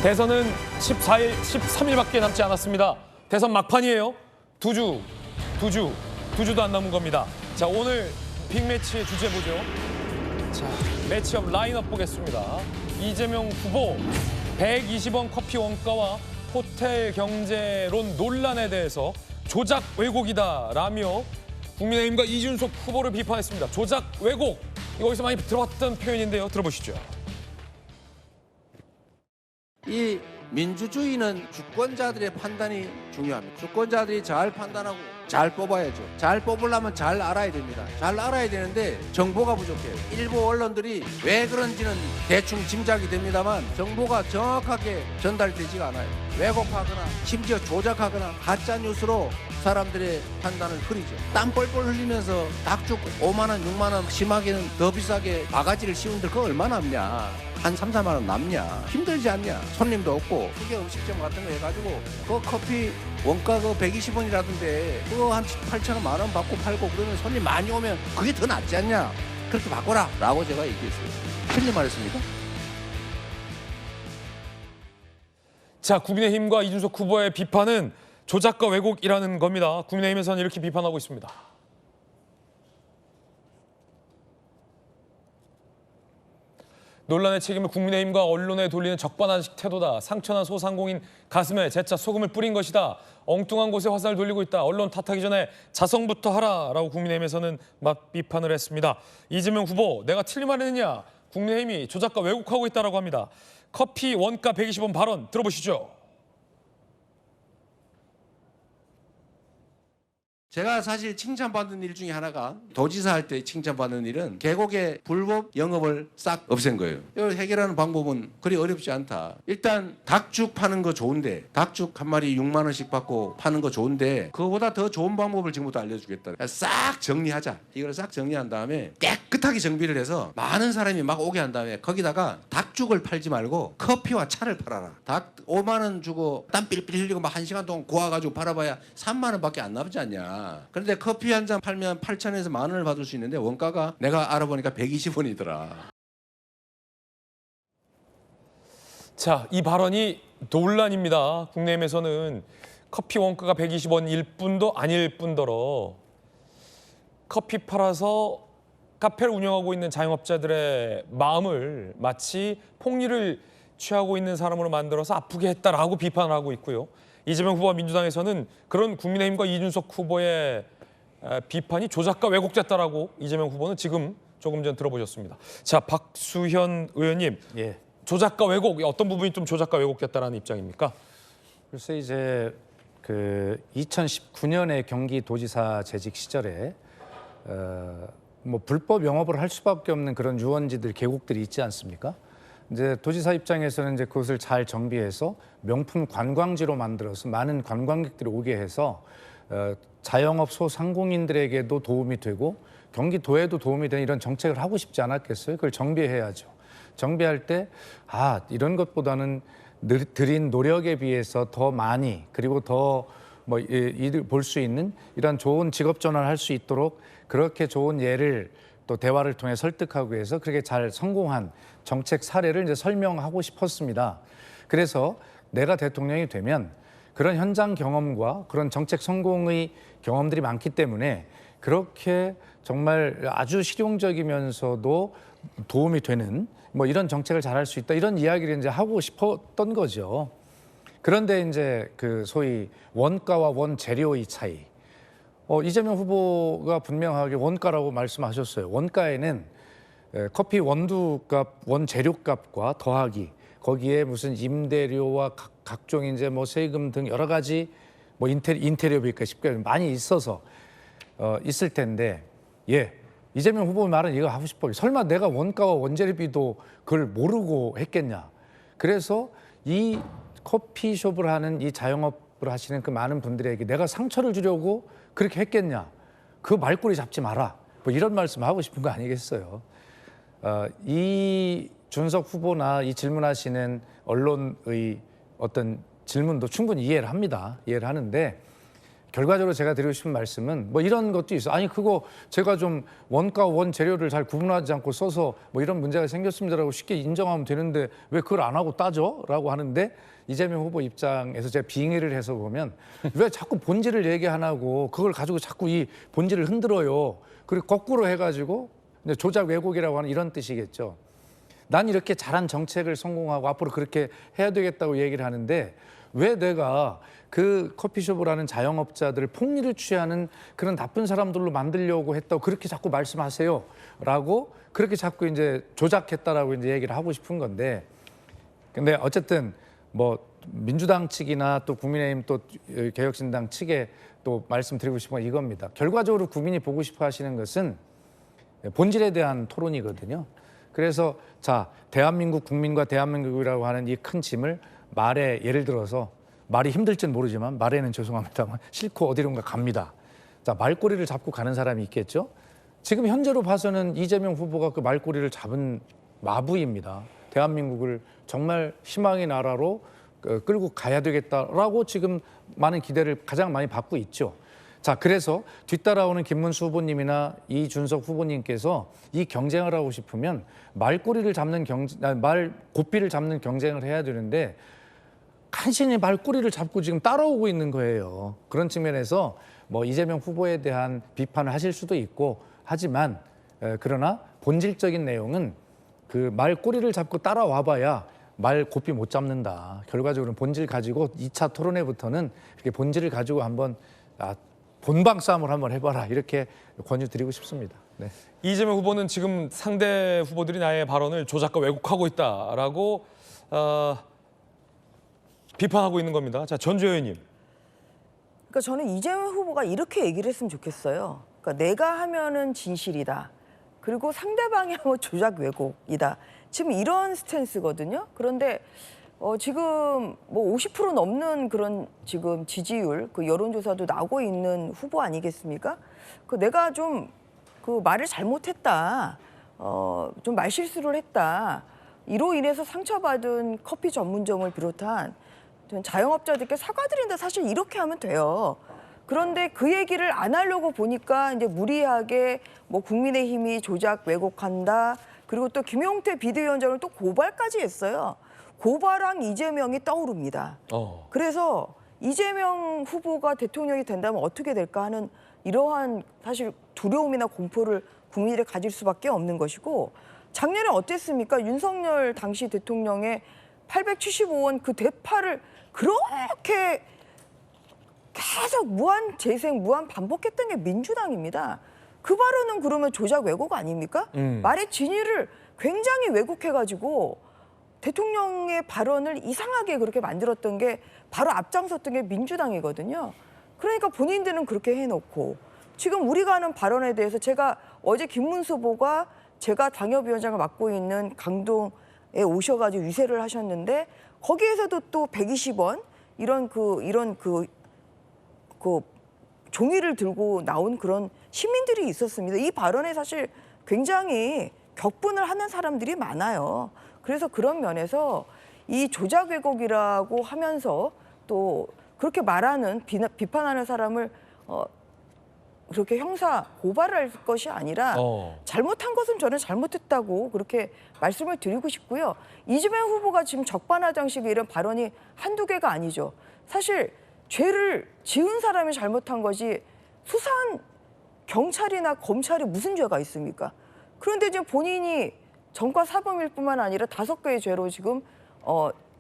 대선은 14일, 13일밖에 남지 않았습니다. 대선 막판이에요. 두 주도 안 남은 겁니다. 자, 오늘 빅매치의 주제 보죠. 자, 매치업 라인업 보겠습니다. 이재명 후보 120원 커피 원가와 호텔 경제론 논란에 대해서 조작 왜곡이다라며 국민의힘과 이준석 후보를 비판했습니다. 조작 왜곡, 이거 어디서 많이 들어봤던 표현인데요. 들어보시죠. 이 민주주의는 주권자들의 판단이 중요합니다. 주권자들이 잘 판단하고 잘 뽑아야죠. 잘 뽑으려면 잘 알아야 됩니다. 잘 알아야 되는데 정보가 부족해요. 일부 언론들이 왜 그런지는 대충 짐작이 됩니다만 정보가 정확하게 전달되지가 않아요. 왜곡하거나 심지어 조작하거나 가짜뉴스로 사람들의 판단을 흐리죠. 땀 뻘뻘 흘리면서 닭죽 5만 원, 6만 원, 심하게는 더 비싸게 바가지를 씌운들 그거 얼마 남냐. 한 3, 4만 원 남냐? 힘들지 않냐? 손님도 없고 그게 음식점 같은 거 해가지고 그 커피 원가 그 120원이라던데 그거 한 8,000원, 만 원 받고 팔고 그러면 손님 많이 오면 그게 더 낫지 않냐? 그렇게 바꿔라 라고 제가 얘기했어요. 틀린 말 했습니까? 자, 국민의힘과 이준석 후보의 비판은 조작과 왜곡이라는 겁니다. 국민의힘에서는 이렇게 비판하고 있습니다. 논란의 책임을 국민의힘과 언론에 돌리는 적반하장 태도다. 상처난 소상공인 가슴에 재차 소금을 뿌린 것이다. 엉뚱한 곳에 화살을 돌리고 있다. 언론 탓하기 전에 자성부터 하라라고 국민의힘에서는 맞비판을 했습니다. 이재명 후보, 내가 틀린 말 했느냐? 국민의힘이 조작과 왜곡하고 있다라고 합니다. 커피 원가 120원 발언 들어보시죠. 제가 사실 칭찬받는 일 중에 하나가 도지사 할 때 칭찬받는 일은 계곡의 불법 영업을 싹 없앤 거예요. 이걸 해결하는 방법은 그리 어렵지 않다. 일단 닭죽 파는 거 좋은데 닭죽 한 마리 6만 원씩 받고 파는 거 좋은데 그거보다 더 좋은 방법을 지금부터 알려주겠다. 싹 정리하자. 이걸 싹 정리한 다음에 깨끗하게 정비를 해서 많은 사람이 막 오게 한 다음에 거기다가 닭죽을 팔지 말고 커피와 차를 팔아라. 닭 5만 원 주고 땀 삘삘 흘리고 막 1시간 동안 고아가지고 팔아봐야 3만 원밖에 안 남지 않냐. 그런데 커피 한 잔 팔면 8,000원에서 만 원을 받을 수 있는데 원가가 내가 알아보니까 120원이더라. 자, 이 발언이 논란입니다. 국내에서는 커피 원가가 120원일 뿐도 아닐 뿐더러 커피 팔아서 카페를 운영하고 있는 자영업자들의 마음을 마치 폭리를 취하고 있는 사람으로 만들어서 아프게 했다라고 비판을 하고 있고요. 이재명 후보와 민주당에서는 그런 국민의힘과 이준석 후보의 비판이 조작과 왜곡됐다라고 이재명 후보는 지금 조금 전 들어보셨습니다. 자, 박수현 의원님, 예. 조작과 왜곡, 어떤 부분이 좀 조작과 왜곡됐다라는 입장입니까? 글쎄 이제 그 2019년에 경기도지사 재직 시절에 뭐 불법 영업을 할 수밖에 없는 그런 유원지들 계곡들이 있지 않습니까? 이제 도지사 입장에서는 이제 그것을 잘 정비해서 명품 관광지로 만들어서 많은 관광객들이 오게 해서 자영업 소상공인들에게도 도움이 되고 경기도에도 도움이 되는 이런 정책을 하고 싶지 않았겠어요? 그걸 정비해야죠. 정비할 때 이런 것보다는 들인 노력에 비해서 더 많이 그리고 더 뭐 이를 볼 수 있는 이런 좋은 직업 전환을 할 수 있도록 그렇게 좋은 예를 또 대화를 통해 설득하기 위해서 그렇게 잘 성공한 정책 사례를 이제 설명하고 싶었습니다. 그래서 내가 대통령이 되면 그런 현장 경험과 그런 정책 성공의 경험들이 많기 때문에 그렇게 정말 아주 실용적이면서도 도움이 되는 뭐 이런 정책을 잘할 수 있다 이런 이야기를 이제 하고 싶었던 거죠. 그런데 이제 그 소위 원가와 원재료의 차이. 이재명 후보가 분명하게 원가라고 말씀하셨어요. 원가에는 커피 원두값, 원재료값과 더하기 거기에 무슨 임대료와 각종 이제 뭐 세금 등 여러 가지 뭐 인테리어비까 쉽게 많이 있어서 있을 텐데 이재명 후보 말은 이거 하고 싶어요. 설마 내가 원가와 원재료비도 그걸 모르고 했겠냐. 그래서 이 커피숍을 하는 이 자영업을 하시는 그 많은 분들에게 내가 상처를 주려고 그렇게 했겠냐. 그 말꼬리 잡지 마라. 뭐 이런 말씀 하고 싶은 거 아니겠어요. 이 준석 후보나 이 질문하시는 언론의 어떤 질문도 충분히 이해를 합니다. 이해를 하는데 결과적으로 제가 드리고 싶은 말씀은 뭐 이런 것도 있어요. 아니 그거 제가 좀 원가 원재료를 잘 구분하지 않고 써서 뭐 이런 문제가 생겼습니다라고 쉽게 인정하면 되는데 왜 그걸 안 하고 따져? 라고 하는데 이재명 후보 입장에서 제가 빙의를 해서 보면 왜 자꾸 본질을 얘기 안 하고 그걸 가지고 자꾸 이 본질을 흔들어요. 그리고 거꾸로 해가지고 조작 왜곡이라고 하는 이런 뜻이겠죠. 난 이렇게 잘한 정책을 성공하고 앞으로 그렇게 해야 되겠다고 얘기를 하는데 왜 내가 그 커피숍을 하는 자영업자들을 폭리를 취하는 그런 나쁜 사람들로 만들려고 했다고 그렇게 자꾸 말씀하세요. 라고 그렇게 자꾸 이제 조작했다라고 이제 얘기를 하고 싶은 건데 근데 어쨌든 뭐 민주당 측이나 또 국민의힘 또 개혁신당 측에 또 말씀드리고 싶은 건 이겁니다. 결과적으로 국민이 보고 싶어 하시는 것은 본질에 대한 토론이거든요. 그래서 자, 대한민국 국민과 대한민국이라고 하는 이 큰 짐을 말에 예를 들어서 말이 힘들지는 모르지만 말에는 죄송합니다만 싣고 어디론가 갑니다. 자, 말꼬리를 잡고 가는 사람이 있겠죠. 지금 현재로 봐서는 이재명 후보가 그 말꼬리를 잡은 마부입니다. 대한민국을 정말 희망의 나라로 끌고 가야 되겠다라고 지금 많은 기대를 가장 많이 받고 있죠. 자, 그래서 뒤따라오는 김문수 후보님이나 이준석 후보님께서 이 경쟁을 하고 싶으면 말꼬리를 잡는 말 고삐를 잡는 경쟁을 해야 되는데 간신히 말꼬리를 잡고 지금 따라오고 있는 거예요. 그런 측면에서 뭐 이재명 후보에 대한 비판을 하실 수도 있고 하지만 그러나 본질적인 내용은 그 말꼬리를 잡고 따라와봐야 말 고삐 못 잡는다. 결과적으로는 본질 가지고 2차 토론회부터는 이렇게 본질을 가지고 한번 본방 싸움을 한번 해봐라 이렇게 권유드리고 싶습니다. 네. 이재명 후보는 지금 상대 후보들이 나의 발언을 조작과 왜곡하고 있다라고 비판하고 있는 겁니다. 자, 전주혜 의원님. 그러니까 저는 이재명 후보가 이렇게 얘기를 했으면 좋겠어요. 그러니까 내가 하면은 진실이다. 그리고 상대방이 하면 조작 왜곡이다. 지금 이런 스탠스거든요. 그런데 지금 뭐 50% 넘는 그런 지금 지지율, 그 여론조사도 나오고 있는 후보 아니겠습니까? 그 내가 좀 그 말을 잘못했다. 좀 말실수를 했다. 이로 인해서 상처받은 커피 전문점을 비롯한 자영업자들께 사과드린다. 사실 이렇게 하면 돼요. 그런데 그 얘기를 안 하려고 보니까 이제 무리하게 뭐 국민의힘이 조작 왜곡한다. 그리고 또 김용태 비대위원장을 또 고발까지 했어요. 고발왕 이재명이 떠오릅니다. 그래서 이재명 후보가 대통령이 된다면 어떻게 될까 하는 이러한 사실 두려움이나 공포를 국민들이 가질 수밖에 없는 것이고 작년에 어땠습니까? 윤석열 당시 대통령의 875원 그 대파를 그렇게 계속 무한 재생, 무한 반복했던 게 민주당입니다. 그 발언은 그러면 조작 왜곡 아닙니까? 말의 진위를 굉장히 왜곡해가지고 대통령의 발언을 이상하게 그렇게 만들었던 게 바로 앞장섰던 게 민주당이거든요. 그러니까 본인들은 그렇게 해놓고 지금 우리가 하는 발언에 대해서 제가 어제 김문수 후보가 제가 당협위원장을 맡고 있는 강동에 오셔가지고 유세를 하셨는데 거기에서도 또 120원 이런 종이를 들고 나온 그런 시민들이 있었습니다. 이 발언에 사실 굉장히 격분을 하는 사람들이 많아요. 그래서 그런 면에서 이 조작 왜곡이라고 하면서 또 그렇게 말하는 비판하는 사람을 그렇게 형사 고발할 것이 아니라 잘못한 것은 저는 잘못했다고 그렇게 말씀을 드리고 싶고요. 이재명 후보가 지금 적반하장식의 이런 발언이 한두 개가 아니죠. 사실 죄를 지은 사람이 잘못한 것이 수사한 경찰이나 검찰이 무슨 죄가 있습니까? 그런데 지금 본인이 전과 사범일 뿐만 아니라 5개의 죄로 지금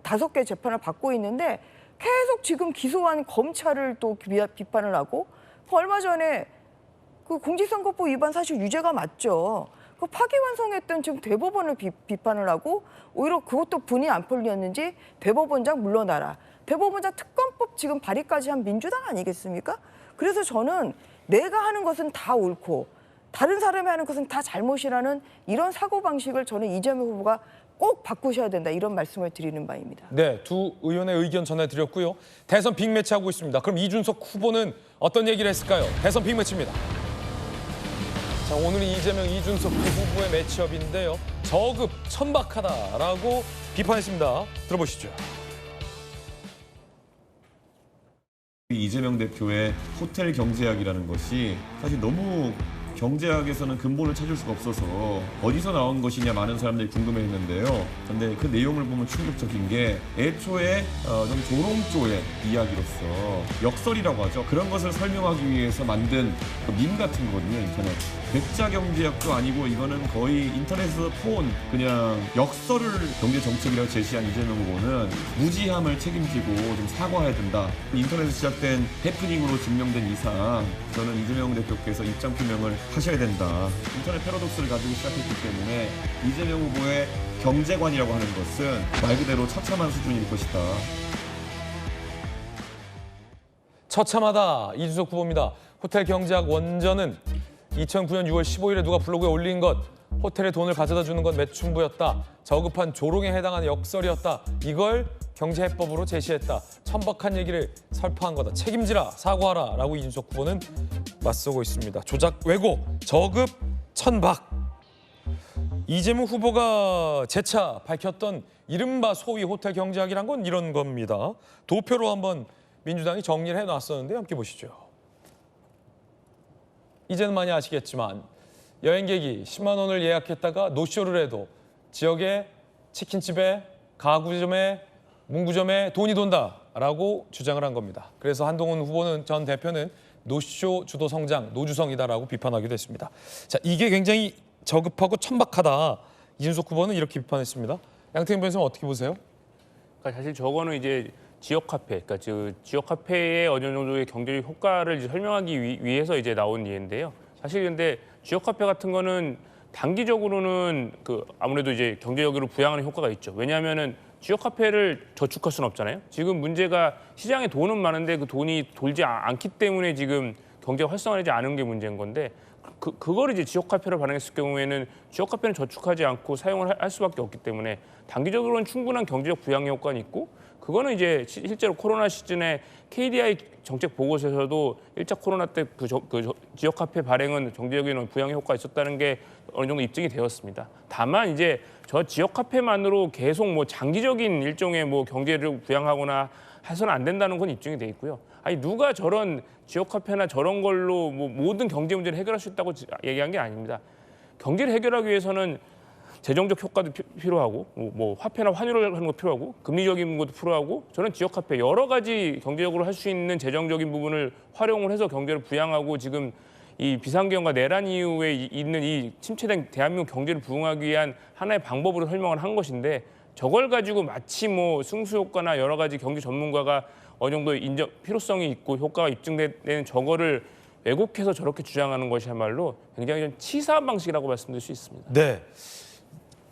5개 재판을 받고 있는데 계속 지금 기소한 검찰을 또 비판을 하고 얼마 전에 그 공직선거법 위반 사실 유죄가 맞죠. 그 파기환송했던 지금 대법원을 비판을 하고 오히려 그것도 분이 안 풀렸는지 대법원장 물러나라. 대법원장 특검법 지금 발의까지 한 민주당 아니겠습니까? 그래서 저는 내가 하는 것은 다 옳고 다른 사람이 하는 것은 다 잘못이라는 이런 사고방식을 저는 이재명 후보가 꼭 바꾸셔야 된다 이런 말씀을 드리는 바입니다. 네, 두 의원의 의견 전해드렸고요. 대선 빅매치 하고 있습니다. 그럼 이준석 후보는 어떤 얘기를 했을까요? 대선 빅매치입니다. 자, 오늘은 이재명, 이준석 두 후보의 매치업인데요. 저급, 천박하다라고 비판했습니다. 들어보시죠. 이재명 대표의 호텔 경제학이라는 것이 사실 너무 경제학에서는 근본을 찾을 수가 없어서 어디서 나온 것이냐 많은 사람들이 궁금해했는데요. 그런데 그 내용을 보면 충격적인 게 애초에 좀 조롱조의 이야기로서 역설이라고 하죠. 그런 것을 설명하기 위해서 만든 그 밈 같은 거거든요. 인터넷. 백자 경제학도 아니고 이거는 거의 인터넷에서 폰 그냥 역설을 경제 정책이라고 제시한 이재명 후보는 무지함을 책임지고 좀 사과해야 된다. 인터넷에서 시작된 해프닝으로 증명된 이상 저는 이재명 대표께서 입장 표명을 하셔야 된다. 인터넷 패러독스를 가지고 시작했기 때문에 이재명 후보의 경제관이라고 하는 것은 말 그대로 처참한 수준일 것이다. 처참하다. 이준석 후보입니다. 호텔 경제학 원전은 2009년 6월 15일에 누가 블로그에 올린 것, 호텔에 돈을 가져다 주는 건 매춘부였다. 저급한 조롱에 해당하는 역설이었다. 이걸 경제해법으로 제시했다. 천박한 얘기를 설파한 거다. 책임지라, 사과하라 라고 이준석 후보는 맞서고 있습니다. 조작, 왜곡, 저급, 천박. 이재명 후보가 재차 밝혔던 이른바 소위 호텔 경제학이란 건 이런 겁니다. 도표로 한번 민주당이 정리를 해놨었는데 함께 보시죠. 이제는 많이 아시겠지만 여행객이 10만 원을 예약했다가 노쇼를 해도 지역의 치킨집에 가구점에 문구점에 돈이 돈다라고 주장을 한 겁니다. 그래서 한동훈 후보는 전 대표는 노쇼 주도 성장 노주성이다라고 비판하기도 했습니다. 자, 이게 굉장히 저급하고 천박하다. 이준석 후보는 이렇게 비판했습니다. 양태경 변호사님 어떻게 보세요? 그러니까 사실 저거는 이제 지역 카페, 그러니까 지역 카페의 어느 정도의 경제적 효과를 이제 설명하기 위해서 이제 나온 예인데요. 사실 근데 지역 카페 같은 거는 단기적으로는 아무래도 이제 경제적으로 부양하는 효과가 있죠. 왜냐하면은 지역 카페를 저축할 수는 없잖아요. 지금 문제가 시장에 돈은 많은데 그 돈이 돌지 않기 때문에 지금 경제가 활성화되지 않은 게 문제인 건데 그걸 이제 지역 카페로 반영했을 경우에는 지역 카페는 저축하지 않고 사용을 할 수밖에 없기 때문에 단기적으로는 충분한 경제적 부양 효과는 있고 그거는 이제 실제로 코로나 시즌에 KDI 정책 보고서에서도 1차 코로나 때 그 지역 카페 발행은 경제적인 부양의 효과가 있었다는 게 어느 정도 입증이 되었습니다. 다만 이제 저 지역 카페만으로 계속 뭐 장기적인 일종의 뭐 경제를 부양하거나 해서는 안 된다는 건 입증이 돼 있고요. 아니 누가 저런 지역 카페나 저런 걸로 뭐 모든 경제 문제를 해결할 수 있다고 얘기한 게 아닙니다. 경제를 해결하기 위해서는 재정적 효과도 필요하고 뭐 화폐나 환율을 하는 거 필요하고 금리적인 것도 필요하고 저는 지역 카페 여러 가지 경제적으로 할 수 있는 재정적인 부분을 활용을 해서 경제를 부양하고 지금 이 비상경과 내란 이후에 있는 이 침체된 대한민국 경제를 부흥하기 위한 하나의 방법으로 설명을 한 것인데 저걸 가지고 마치 뭐 승수 효과나 여러 가지 경제 전문가가 어느 정도 인정 필요성이 있고 효과가 입증되는 저거를 왜곡해서 저렇게 주장하는 것이야말로 굉장히 좀 치사한 방식이라고 말씀드릴 수 있습니다. 네.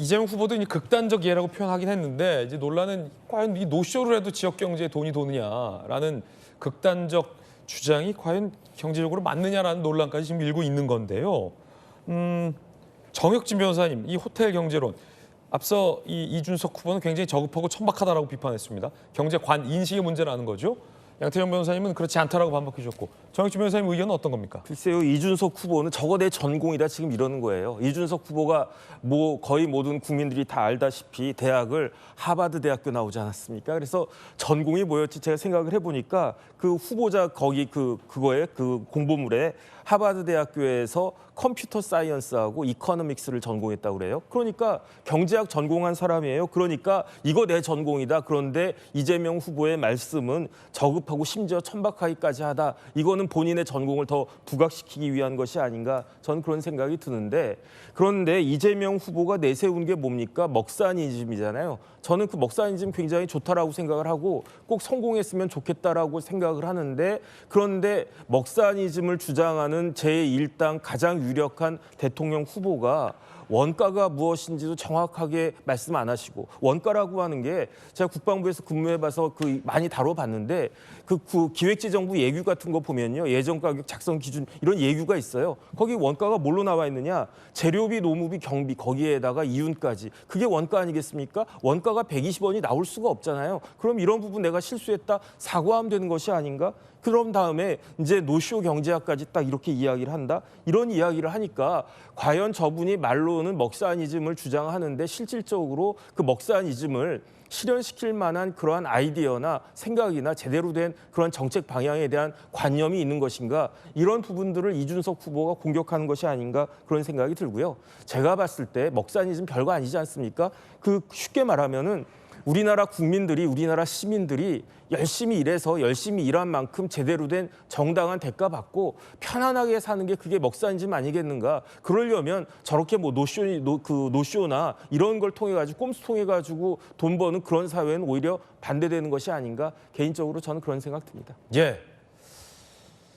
이재명 후보도 이제 극단적 예라고 표현하긴 했는데 이제 논란은 과연 이 노쇼를 해도 지역 경제에 돈이 도느냐라는 극단적 주장이 과연 경제적으로 맞느냐라는 논란까지 지금 일고 있는 건데요. 정혁진 변호사님, 이 호텔 경제론 앞서 이 이준석 후보는 굉장히 저급하고 천박하다라고 비판했습니다. 경제관 인식의 문제라는 거죠. 양태형 변호사님은 그렇지 않다라고 반박해 주셨고 정혁진 변호사님 의견은 어떤 겁니까? 글쎄요, 이준석 후보는 저거 내 전공이다 지금 이러는 거예요. 이준석 후보가 뭐 거의 모든 국민들이 다 알다시피 대학을 하버드 대학교 나오지 않았습니까? 그래서 전공이 뭐였지 제가 생각을 해보니까 그 후보자 거기 그거에 그 공보물에 하버드 대학교에서 컴퓨터 사이언스하고 이코노믹스를 전공했다고 그래요. 그러니까 경제학 전공한 사람이에요. 그러니까 이거 내 전공이다. 그런데 이재명 후보의 말씀은 저급하고 심지어 천박하기까지 하다. 이거는 본인의 전공을 더 부각시키기 위한 것이 아닌가. 저는 그런 생각이 드는데 그런데 이재명 후보가 내세운 게 뭡니까? 먹사니즘이잖아요. 저는 그 먹사니즘 굉장히 좋다라고 생각을 하고 꼭 성공했으면 좋겠다라고 생각을 하는데 그런데 먹사니즘을 주장하는 제1당 가장 유력한 대통령 후보가 원가가 무엇인지도 정확하게 말씀 안 하시고 원가라고 하는 게 제가 국방부에서 근무해봐서 많이 다뤄봤는데 그 기획재정부 예규 같은 거 보면요. 예정가격 작성 기준 이런 예규가 있어요. 거기 원가가 뭘로 나와 있느냐. 재료비, 노무비, 경비 거기에다가 이윤까지. 그게 원가 아니겠습니까? 원가가 120원이 나올 수가 없잖아요. 그럼 이런 부분 내가 실수했다 사과하면 되는 것이 아닌가? 그럼 다음에 이제 노쇼 경제학까지 딱 이렇게 이야기를 한다. 이런 이야기를 하니까 과연 저분이 말로는 먹사니즘을 주장하는데 실질적으로 그 먹사니즘을 실현시킬 만한 그러한 아이디어나 생각이나 제대로 된 그런 정책 방향에 대한 관념이 있는 것인가, 이런 부분들을 이준석 후보가 공격하는 것이 아닌가, 그런 생각이 들고요. 제가 봤을 때 먹사니즘 별거 아니지 않습니까? 그 쉽게 말하면은 우리나라 국민들이, 우리나라 시민들이 열심히 일해서 열심히 일한 만큼 제대로 된 정당한 대가 받고 편안하게 사는 게 그게 먹사니즘 아니겠는가? 그러려면 저렇게 뭐 노쇼나 이런 걸 통해 가지고 꼼수 통해 가지고 돈 버는 그런 사회는 오히려 반대되는 것이 아닌가? 개인적으로 저는 그런 생각 듭니다. 예.